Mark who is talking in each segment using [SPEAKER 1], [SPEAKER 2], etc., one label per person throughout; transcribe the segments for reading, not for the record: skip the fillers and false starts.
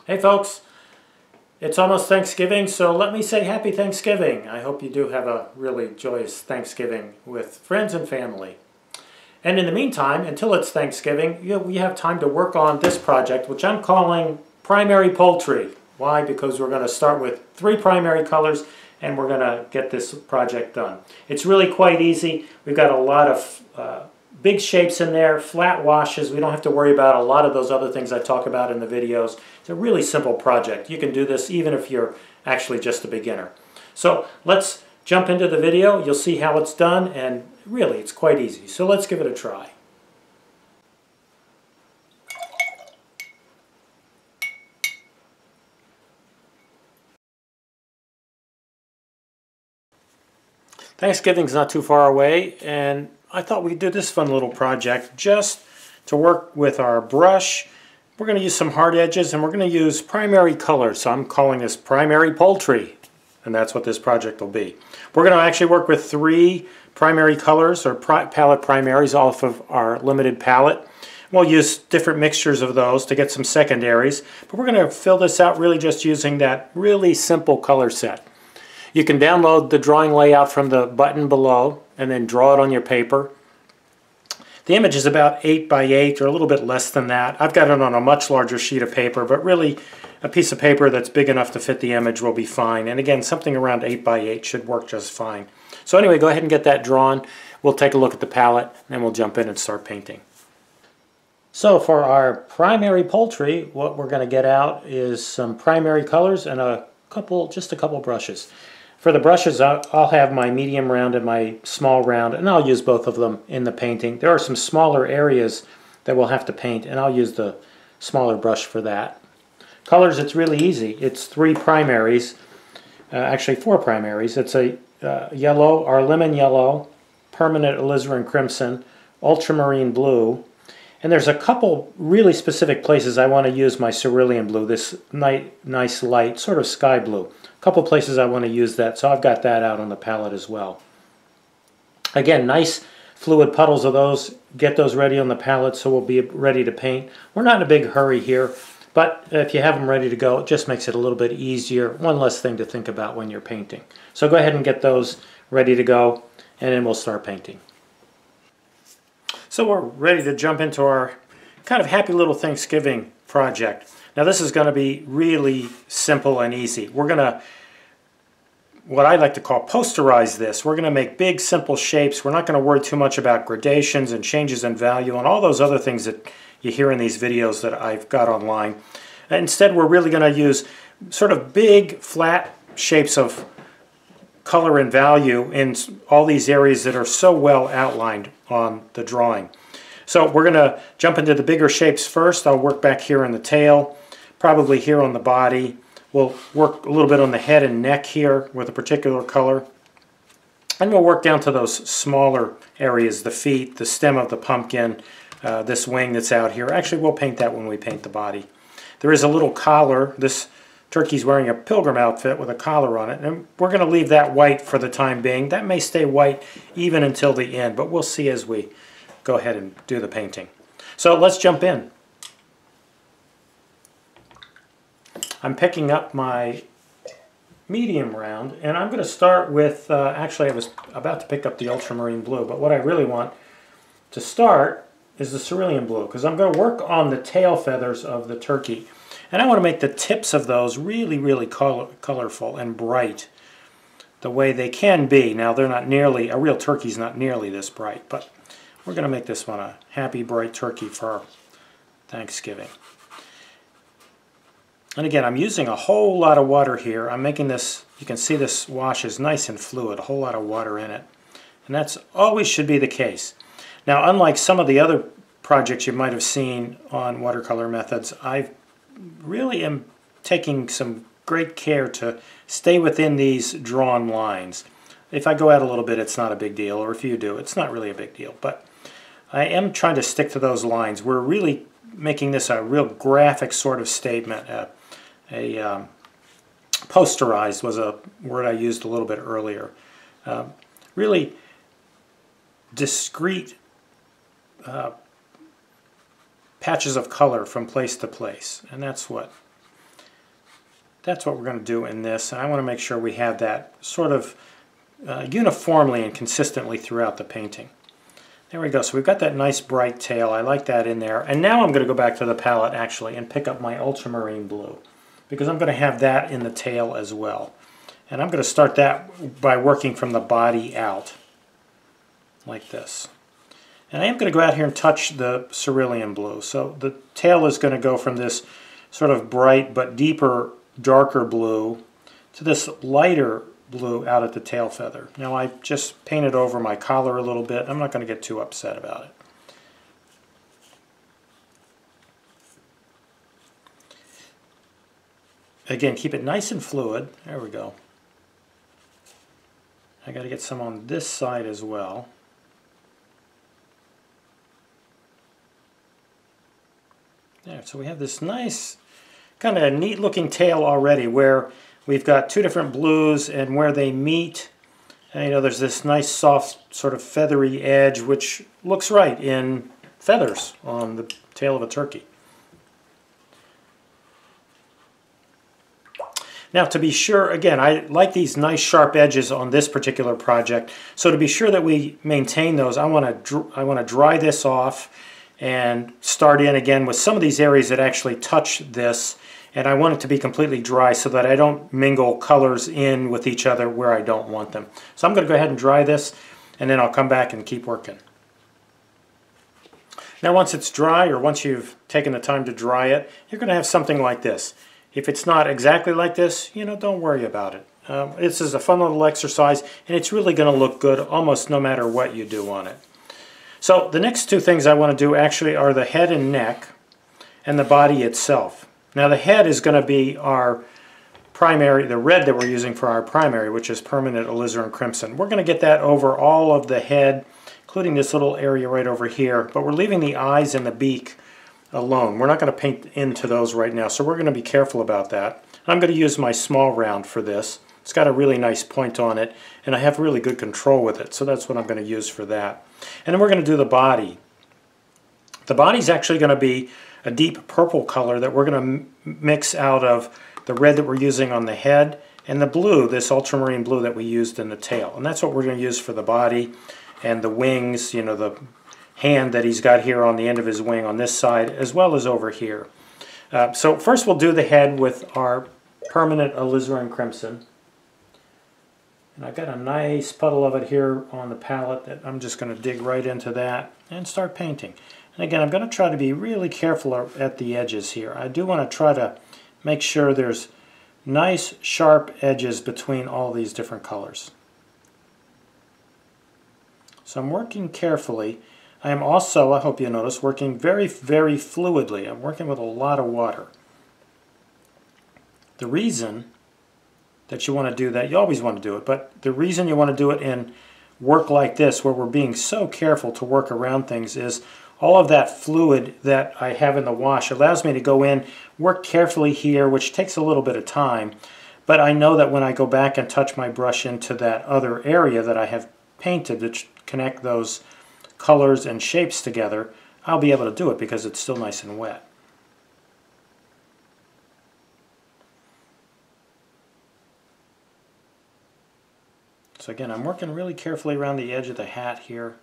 [SPEAKER 1] Hey folks, it's almost Thanksgiving, so let me say happy Thanksgiving. I hope you do have a really joyous Thanksgiving with friends and family. And in the meantime, until it's Thanksgiving, we have time to work on this project, which I'm calling Primary Poultry. Why? Because we're going to start with 3 primary colors and we're going to get this project done. It's really quite easy. We've got a lot of big shapes in there, flat washes. We don't have to worry about a lot of those other things I talk about in the videos. It's a really simple project. You can do this even if you're actually just a beginner. So let's jump into the video. You'll see how it's done, and really it's quite easy. So let's give it a try. Thanksgiving's not too far away, and I thought we'd do this fun little project just to work with our brush. We're going to use some hard edges and we're going to use primary colors. So I'm calling this Primary Poultry, and that's what this project will be. We're going to actually work with 3 primary colors or palette primaries off of our limited palette. We'll use different mixtures of those to get some secondaries, but we're going to fill this out really just using that really simple color set. You can download the drawing layout from the button below and then draw it on your paper. The image is about 8 by 8 or a little bit less than that. I've got it on a much larger sheet of paper, but really a piece of paper that's big enough to fit the image will be fine. And again, something around 8 by 8 should work just fine. So anyway, go ahead and get that drawn. We'll take a look at the palette and then we'll jump in and start painting. So for our Primary Poultry, what we're going to get out is some primary colors and just a couple brushes. For the brushes, I'll have my medium round and my small round, and I'll use both of them in the painting. There are some smaller areas that we'll have to paint, and I'll use the smaller brush for that. Colors, it's really easy. It's 3 primaries, actually 4 primaries. It's a yellow, our lemon yellow, permanent alizarin crimson, ultramarine blue, and there's a couple really specific places I want to use my cerulean blue, this nice light, sort of sky blue. A couple places I want to use that, so I've got that out on the palette as well. Again, nice fluid puddles of those. Get those ready on the palette so we'll be ready to paint. We're not in a big hurry here, but if you have them ready to go, it just makes it a little bit easier. One less thing to think about when you're painting. So go ahead and get those ready to go, and then we'll start painting. So we're ready to jump into our kind of happy little Thanksgiving project. Now this is going to be really simple and easy. We're going to, what I like to call, posterize this. We're going to make big simple shapes. We're not going to worry too much about gradations and changes in value and all those other things that you hear in these videos that I've got online. Instead, we're really going to use sort of big flat shapes of color and value in all these areas that are so well outlined on the drawing. So we're going to jump into the bigger shapes first. I'll work back here in the tail, probably here on the body. We'll work a little bit on the head and neck here with a particular color. And we'll work down to those smaller areas, the feet, the stem of the pumpkin, this wing that's out here. Actually, we'll paint that when we paint the body. There is a little collar. This turkey's wearing a pilgrim outfit with a collar on it, and we're going to leave that white for the time being. That may stay white even until the end, but we'll see as we go ahead and do the painting. So let's jump in. I'm picking up my medium round, and I'm going to start with, actually I was about to pick up the ultramarine blue, but what I really want to start is the cerulean blue, because I'm going to work on the tail feathers of the turkey. And I want to make the tips of those really, really colorful and bright the way they can be. Now, they're not nearly, a real turkey's not nearly this bright, but we're going to make this one a happy, bright turkey for Thanksgiving. And again, I'm using a whole lot of water here. I'm making this, you can see this wash is nice and fluid, a whole lot of water in it. And that's always should be the case. Now, unlike some of the other projects you might have seen on watercolor methods, I really am taking some great care to stay within these drawn lines. If I go out a little bit, it's not a big deal, or if you do, it's not really a big deal. But I am trying to stick to those lines. We're really making this a real graphic sort of statement. Posterized was a word I used a little bit earlier. Really discrete patches of color from place to place, and that's what that's what we're going to do in this, and I want to make sure we have that sort of uniformly and consistently throughout the painting. There we go. So we've got that nice bright tail. I like that in there. And now I'm going to go back to the palette actually and pick up my ultramarine blue, because I'm going to have that in the tail as well. And I'm going to start that by working from the body out like this. And I am going to go out here and touch the cerulean blue. So the tail is going to go from this sort of bright but deeper, darker blue to this lighter blue out at the tail feather. Now I just painted over my collar a little bit. I'm not going to get too upset about it. Again, keep it nice and fluid. There we go. I got to get some on this side as well. There, so we have this nice kind of neat looking tail already where we've got two different blues, and where they meet, and, you know, there's this nice soft sort of feathery edge which looks right in feathers on the tail of a turkey. Now, to be sure, again, I like these nice sharp edges on this particular project, so to be sure that we maintain those, I want to dry this off and start in again with some of these areas that actually touch this. And I want it to be completely dry so that I don't mingle colors in with each other where I don't want them. So I'm going to go ahead and dry this, and then I'll come back and keep working. Now once it's dry, or once you've taken the time to dry it, you're going to have something like this. If it's not exactly like this, you know, don't worry about it. This is a fun little exercise, and it's really going to look good almost no matter what you do on it. So the next two things I want to do actually are the head and neck and the body itself. Now the head is going to be our primary, the red that we're using for our primary, which is permanent alizarin crimson. We're going to get that over all of the head, including this little area right over here, but we're leaving the eyes and the beak alone. We're not going to paint into those right now, so we're going to be careful about that. I'm going to use my small round for this. It's got a really nice point on it, and I have really good control with it, so that's what I'm going to use for that. And then we're going to do the body. The body's actually going to be a deep purple color that we're going to mix out of the red that we're using on the head and the blue, this ultramarine blue that we used in the tail. And that's what we're going to use for the body and the wings, you know, the hand that he's got here on the end of his wing on this side as well as over here. So first we'll do the head with our permanent alizarin crimson. And I've got a nice puddle of it here on the palette that I'm just going to dig right into that and start painting. And again, I'm going to try to be really careful at the edges here. I do want to try to make sure there's nice sharp edges between all these different colors. So I'm working carefully. I am also, I hope you notice, working very, very fluidly. I'm working with a lot of water. The reason that you want to do that, you always want to do it, but the reason you want to do it in work like this, where we're being so careful to work around things, is all of that fluid that I have in the wash allows me to go in, work carefully here, which takes a little bit of time, but I know that when I go back and touch my brush into that other area that I have painted to connect those colors and shapes together, I'll be able to do it because it's still nice and wet. So again, I'm working really carefully around the edge of the hat here.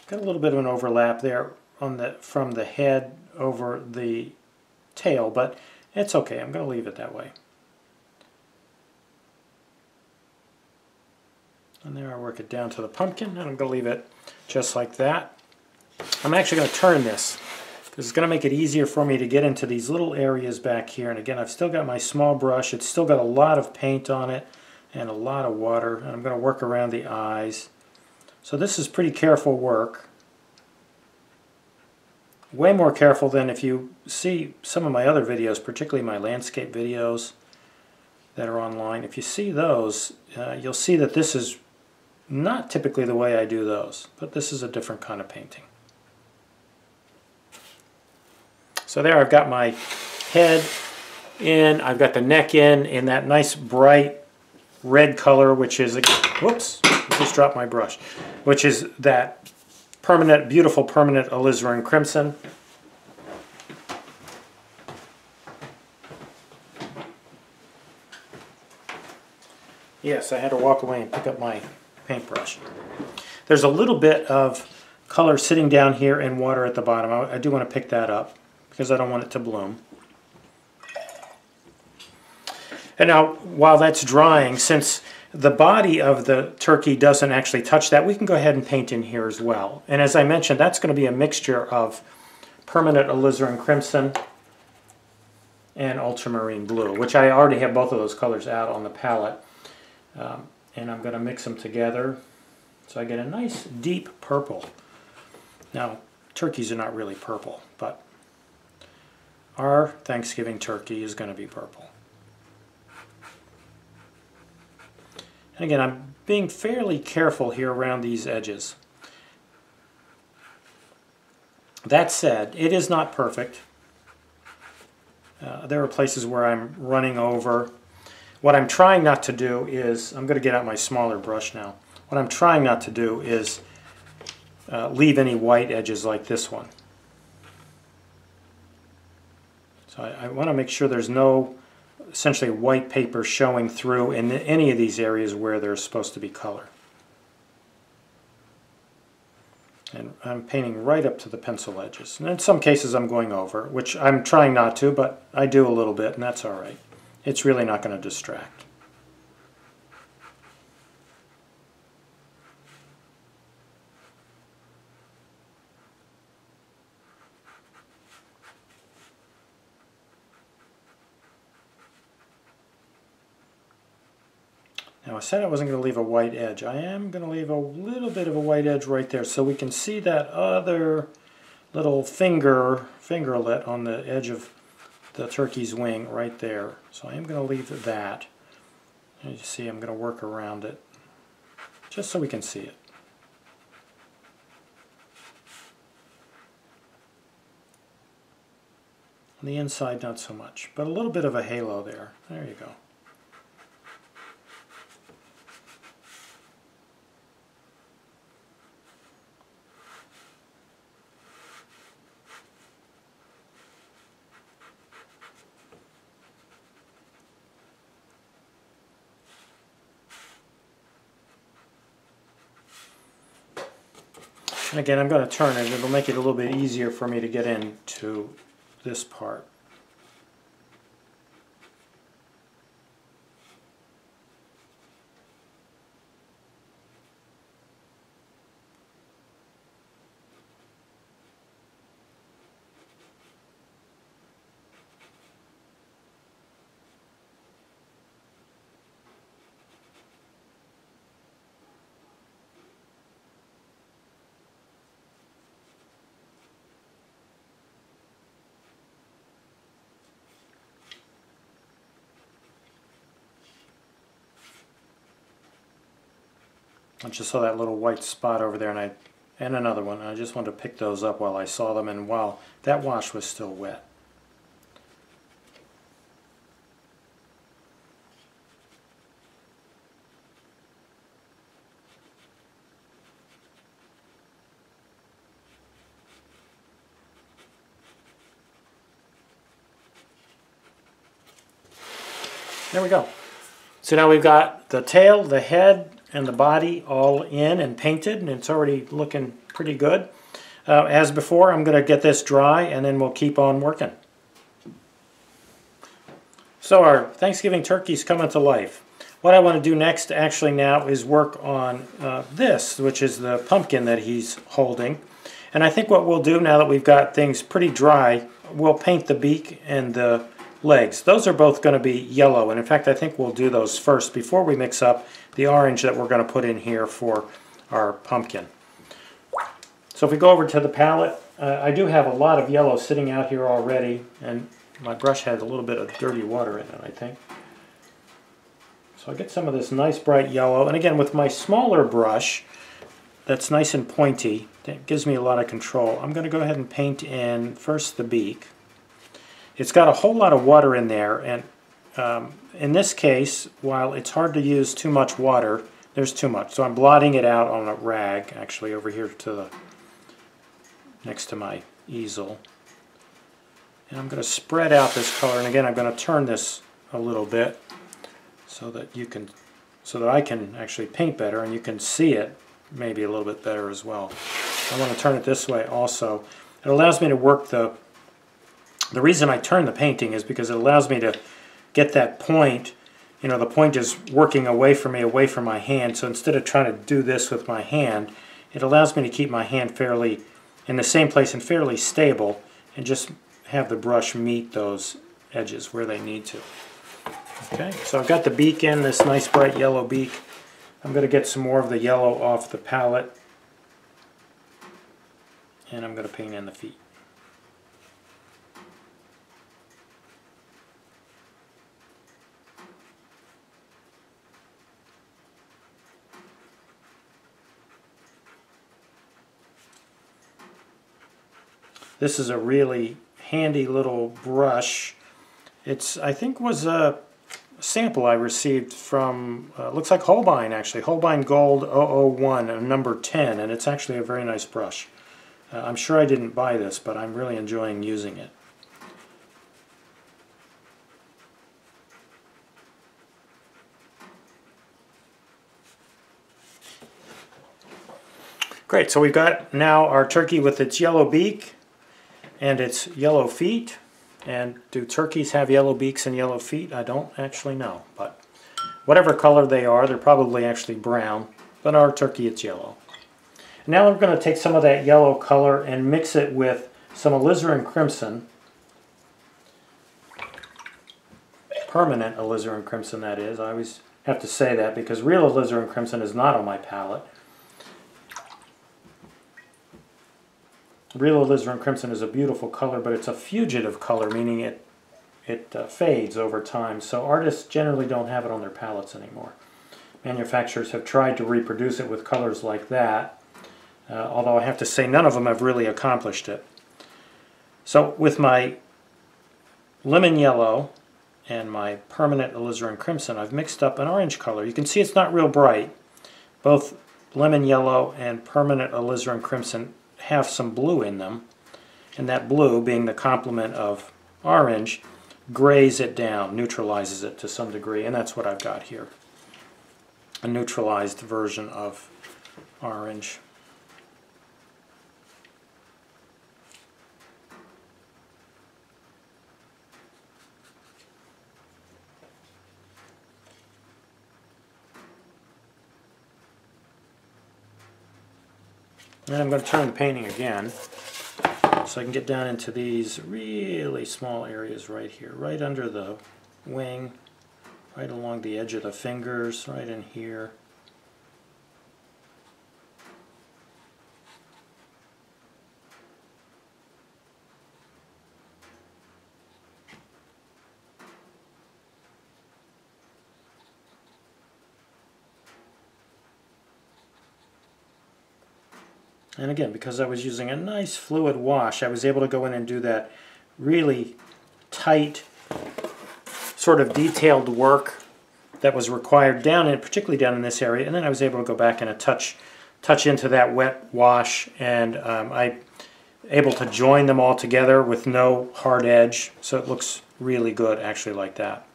[SPEAKER 1] Got a little bit of an overlap there on from the head over the tail, but it's okay. I'm going to leave it that way. And there I work it down to the pumpkin, and I'm going to leave it just like that. I'm actually going to turn this because it's going to make it easier for me to get into these little areas back here. And again, I've still got my small brush. It's still got a lot of paint on it and a lot of water. And I'm going to work around the eyes. So this is pretty careful work. Way more careful than if you see some of my other videos, particularly my landscape videos that are online. If you see those, you'll see that this is not typically the way I do those, but this is a different kind of painting. So there I've got my head in, I've got the neck in that nice bright red color, which is, whoops, just dropped my brush, which is that permanent, beautiful permanent alizarin crimson. Yes, I had to walk away and pick up my paintbrush. There's a little bit of color sitting down here in water at the bottom. I do want to pick that up because I don't want it to bloom. And now, while that's drying, since the body of the turkey doesn't actually touch that, we can go ahead and paint in here as well. And as I mentioned, that's going to be a mixture of permanent alizarin crimson and ultramarine blue, which I already have both of those colors out on the palette. And I'm going to mix them together so I get a nice deep purple. Now, turkeys are not really purple, but our Thanksgiving turkey is going to be purple. And again, I'm being fairly careful here around these edges. That said, it is not perfect. There are places where I'm running over. What I'm trying not to do is, I'm going to get out my smaller brush now. What I'm trying not to do is leave any white edges like this one. So I want to make sure there's no essentially white paper showing through in any of these areas where there's supposed to be color. And I'm painting right up to the pencil edges. And in some cases I'm going over, which I'm trying not to, but I do a little bit, and that's all right. It's really not going to distract. Now I said I wasn't going to leave a white edge. I am going to leave a little bit of a white edge right there so we can see that other little fingerlet on the edge of the turkey's wing right there. So I am going to leave that. And you see I'm going to work around it just so we can see it. On the inside not so much, but a little bit of a halo there. There you go. And again, I'm going to turn it. It'll make it a little bit easier for me to get into this part. I just saw that little white spot over there, and another one. I just wanted to pick those up while I saw them and while that wash was still wet. There we go. So now we've got the tail, the head, and the body all in and painted, and it's already looking pretty good. As before, I'm going to get this dry and then we'll keep on working. So our Thanksgiving turkey's coming to life. What I want to do next actually now is work on this, which is the pumpkin that he's holding. And I think what we'll do now that we've got things pretty dry, we'll paint the beak and the legs. Those are both going to be yellow, and in fact I think we'll do those first before we mix up the orange that we're going to put in here for our pumpkin. So if we go over to the palette, I do have a lot of yellow sitting out here already, and my brush has a little bit of dirty water in it, I think. So I get some of this nice bright yellow, and again with my smaller brush that's nice and pointy, that gives me a lot of control. I'm going to go ahead and paint in first the beak. It's got a whole lot of water in there, and in this case, while it's hard to use too much water, there's too much. So I'm blotting it out on a rag, actually over here to the next to my easel. And I'm going to spread out this color, and again I'm going to turn this a little bit so that I can actually paint better and you can see it maybe a little bit better as well. I want to turn it this way also. It allows me to work the reason I turn the painting is because it allows me to get that point. You know, the point is working away from me, away from my hand, so instead of trying to do this with my hand, it allows me to keep my hand fairly in the same place and fairly stable, and just have the brush meet those edges where they need to. Okay, so I've got the beak in, this nice bright yellow beak. I'm going to get some more of the yellow off the palette, and I'm going to paint in the feet. This is a really handy little brush. It's, I think, was a sample I received from, looks like Holbein actually, Holbein Gold 001, number 10, and it's actually a very nice brush. I'm sure I didn't buy this, but I'm really enjoying using it. Great, so we've got now our turkey with its yellow beak and its yellow feet. And do turkeys have yellow beaks and yellow feet? I don't actually know, but whatever color they are, they're probably actually brown, but our turkey, it's yellow. Now we're going to take some of that yellow color and mix it with some alizarin crimson, permanent alizarin crimson that is. I always have to say that because real alizarin crimson is not on my palette. Real alizarin crimson is a beautiful color, but it's a fugitive color, meaning it fades over time. So artists generally don't have it on their palettes anymore. Manufacturers have tried to reproduce it with colors like that, although I have to say none of them have really accomplished it. So with my lemon yellow and my permanent alizarin crimson, I've mixed up an orange color. You can see it's not real bright. Both lemon yellow and permanent alizarin crimson have some blue in them, and that blue, being the complement of orange, grays it down, neutralizes it to some degree, and that's what I've got here. A neutralized version of orange. And I'm going to turn the painting again so I can get down into these really small areas right here, right under the wing, right along the edge of the fingers, right in here. And again, because I was using a nice fluid wash, I was able to go in and do that really tight, sort of detailed work that was required down in, particularly down in this area. And then I was able to go back and touch into that wet wash, and I'm able to join them all together with no hard edge. So it looks really good, actually, like that.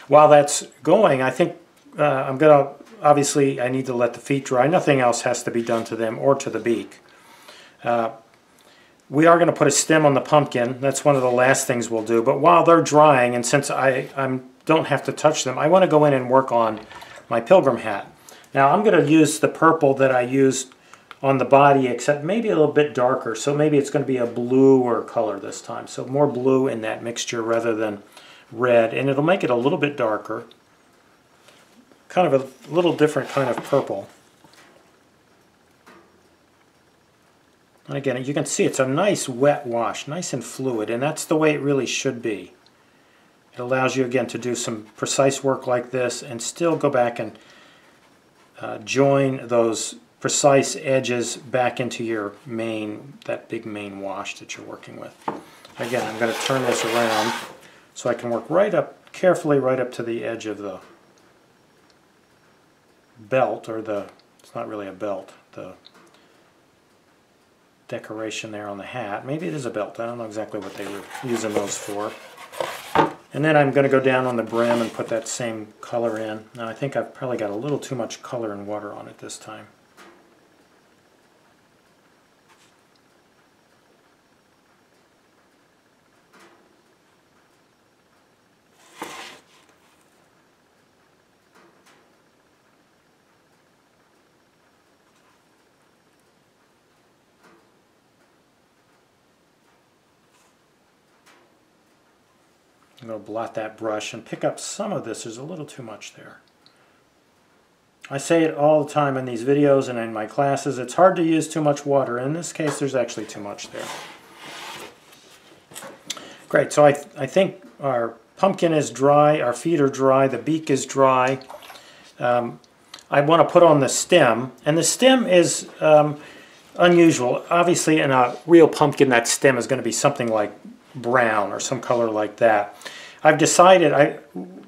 [SPEAKER 1] While that's going, I think I'm going to, obviously I need to let the feet dry. Nothing else has to be done to them or to the beak. We are going to put a stem on the pumpkin. That's one of the last things we'll do. But while they're drying, and since I don't have to touch them, I want to go in and work on my pilgrim hat. Now I'm going to use the purple that I used on the body, except maybe a little bit darker. So maybe it's going to be a bluer color this time. So more blue in that mixture rather than red. And it'll make it a little bit darker. Kind of a little different kind of purple. And again, you can see it's a nice wet wash, nice and fluid, and that's the way it really should be. It allows you, again, to do some precise work like this and still go back and join those precise edges back into your that big main wash that you're working with. Again, I'm going to turn this around so I can work right up, carefully right up to the edge of the belt, or it's not really a belt, the decoration there on the hat. Maybe it is a belt. I don't know exactly what they were using those for. And then I'm going to go down on the brim and put that same color in. Now I think I've probably got a little too much color and water on it this time. I'm going to blot that brush and pick up some of this. There's a little too much there. I say it all the time in these videos and in my classes, it's hard to use too much water. In this case, there's actually too much there. Great, so I think our pumpkin is dry, our feet are dry, the beak is dry. I want to put on the stem, and the stem is unusual. Obviously, in a real pumpkin, that stem is going to be something like brown or some color like that. I've decided,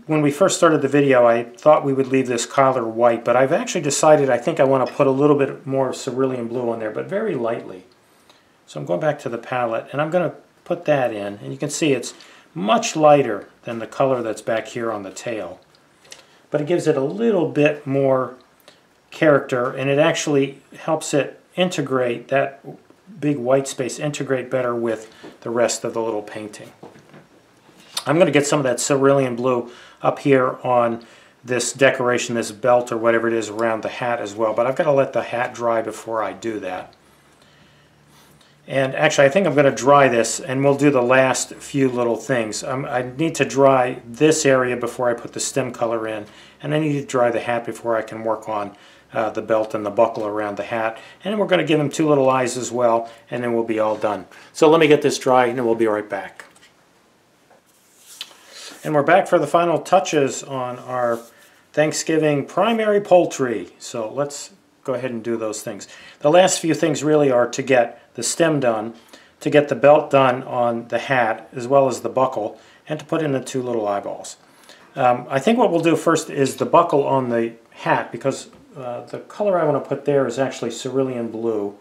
[SPEAKER 1] when we first started the video, I thought we would leave this collar white, but I've actually decided I think I want to put a little bit more cerulean blue on there, but very lightly. So I'm going back to the palette, and I'm going to put that in, and you can see it's much lighter than the color that's back here on the tail. But it gives it a little bit more character, and it actually helps it integrate, that big white space, integrate better with the rest of the little painting. I'm going to get some of that cerulean blue up here on this decoration, this belt or whatever it is around the hat as well, but I've got to let the hat dry before I do that. And actually I think I'm going to dry this, and we'll do the last few little things. I need to dry this area before I put the stem color in, and I need to dry the hat before I can work on the belt and the buckle around the hat. And then we're going to give them two little eyes as well, and then we'll be all done. So let me get this dry, and then we'll be right back. And we're back for the final touches on our Thanksgiving primary poultry. So let's go ahead and do those things. The last few things really are to get the stem done, to get the belt done on the hat, as well as the buckle, and to put in the two little eyeballs. I think what we'll do first is the buckle on the hat, because the color I want to put there is actually cerulean blue.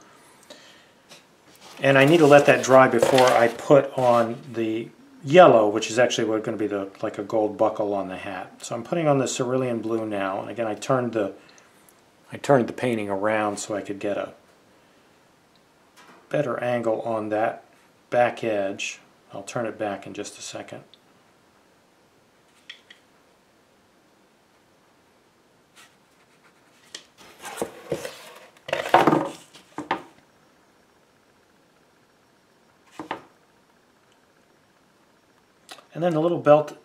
[SPEAKER 1] And I need to let that dry before I put on the yellow, which is actually going to be like a gold buckle on the hat. So I'm putting on the cerulean blue now, and again I turned the painting around so I could get a better angle on that back edge. I'll turn it back in just a second. And then the little belt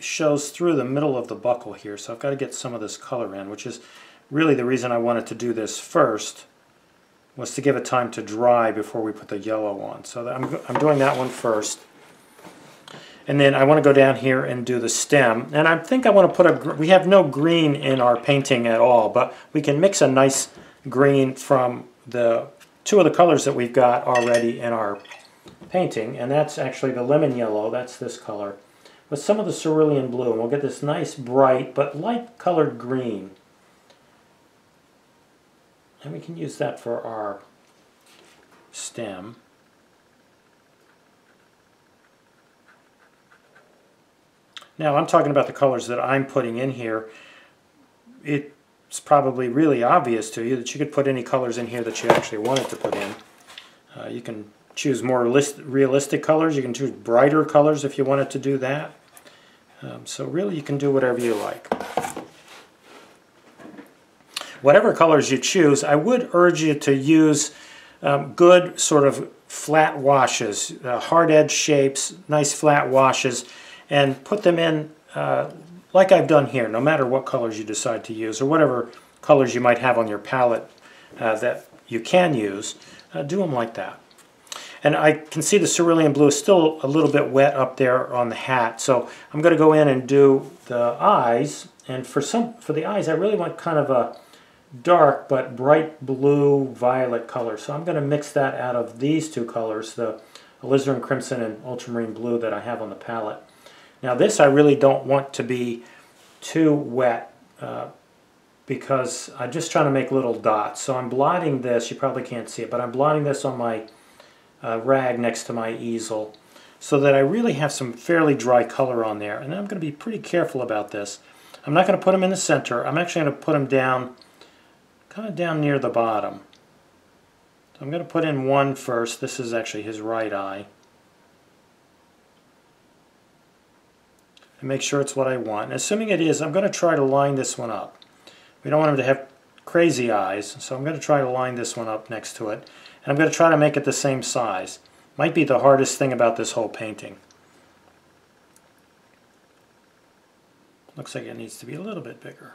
[SPEAKER 1] shows through the middle of the buckle here, so I've got to get some of this color in, which is really the reason I wanted to do this first, was to give it time to dry before we put the yellow on. So I'm doing that one first. And then I want to go down here and do the stem. And I think I want to put we have no green in our painting at all, but we can mix a nice green from the two of the colors that we've got already in our painting, and that's actually the lemon yellow, that's this color, with some of the cerulean blue, and we'll get this nice bright but light colored green. And we can use that for our stem. Now I'm talking about the colors that I'm putting in here. It's probably really obvious to you that you could put any colors in here that you actually wanted to put in. You can choose more realistic colors. You can choose brighter colors if you wanted to do that. So really you can do whatever you like. Whatever colors you choose, I would urge you to use good sort of flat washes, hard edge shapes, nice flat washes, and put them in like I've done here, no matter what colors you decide to use, or whatever colors you might have on your palette that you can use, do them like that. And I can see the cerulean blue is still a little bit wet up there on the hat, so I'm going to go in and do the eyes. And for the eyes, I really want kind of a dark but bright blue violet color. So I'm going to mix that out of these two colors, the alizarin crimson and ultramarine blue that I have on the palette. Now this I really don't want to be too wet. because I'm just trying to make little dots. So I'm blotting this, you probably can't see it, but I'm blotting this on my rag next to my easel so that I really have some fairly dry color on there. And I'm going to be pretty careful about this. I'm not going to put them in the center. I'm actually going to put them down, kind of down near the bottom. So I'm going to put in one first. This is actually his right eye. And make sure it's what I want. And assuming it is, I'm going to try to line this one up. We don't want him to have crazy eyes, so I'm going to try to line this one up next to it. And I'm going to try to make it the same size. Might be the hardest thing about this whole painting. Looks like it needs to be a little bit bigger.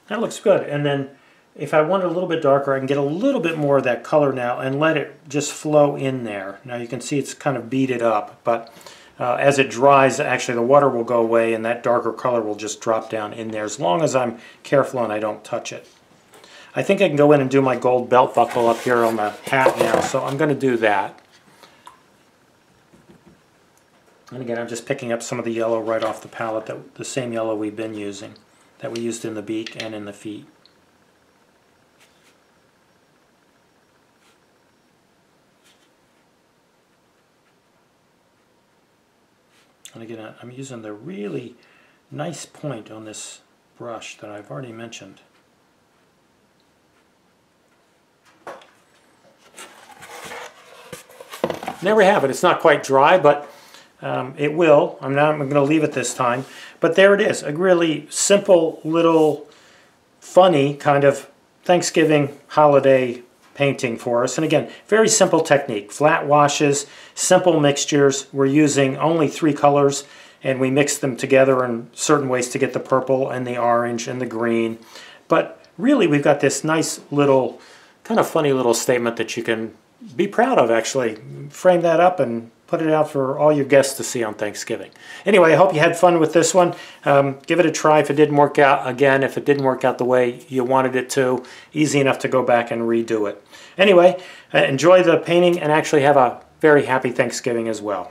[SPEAKER 1] That looks good. And then if I want it a little bit darker, I can get a little bit more of that color now and let it just flow in there. Now you can see it's kind of beaded up, but as it dries, actually the water will go away and that darker color will just drop down in there as long as I'm careful and I don't touch it. I think I can go in and do my gold belt buckle up here on the hat now, so I'm going to do that. And again, I'm just picking up some of the yellow right off the palette, the same yellow we've been using, that we used in the beak and in the feet. And again, I'm using the really nice point on this brush that I've already mentioned. There we have it. It's not quite dry, but it will. I'm going to leave it this time. But there it is. A really simple, little, funny kind of Thanksgiving holiday painting for us. And again, very simple technique. Flat washes, simple mixtures. We're using only 3 colors, and we mix them together in certain ways to get the purple and the orange and the green. But really, we've got this nice little, kind of funny little statement that you can be proud of, actually. Frame that up and put it out for all your guests to see on Thanksgiving. Anyway, I hope you had fun with this one. Give it a try if it didn't work out. Again, if it didn't work out the way you wanted it to, easy enough to go back and redo it. Anyway, enjoy the painting and actually have a very happy Thanksgiving as well.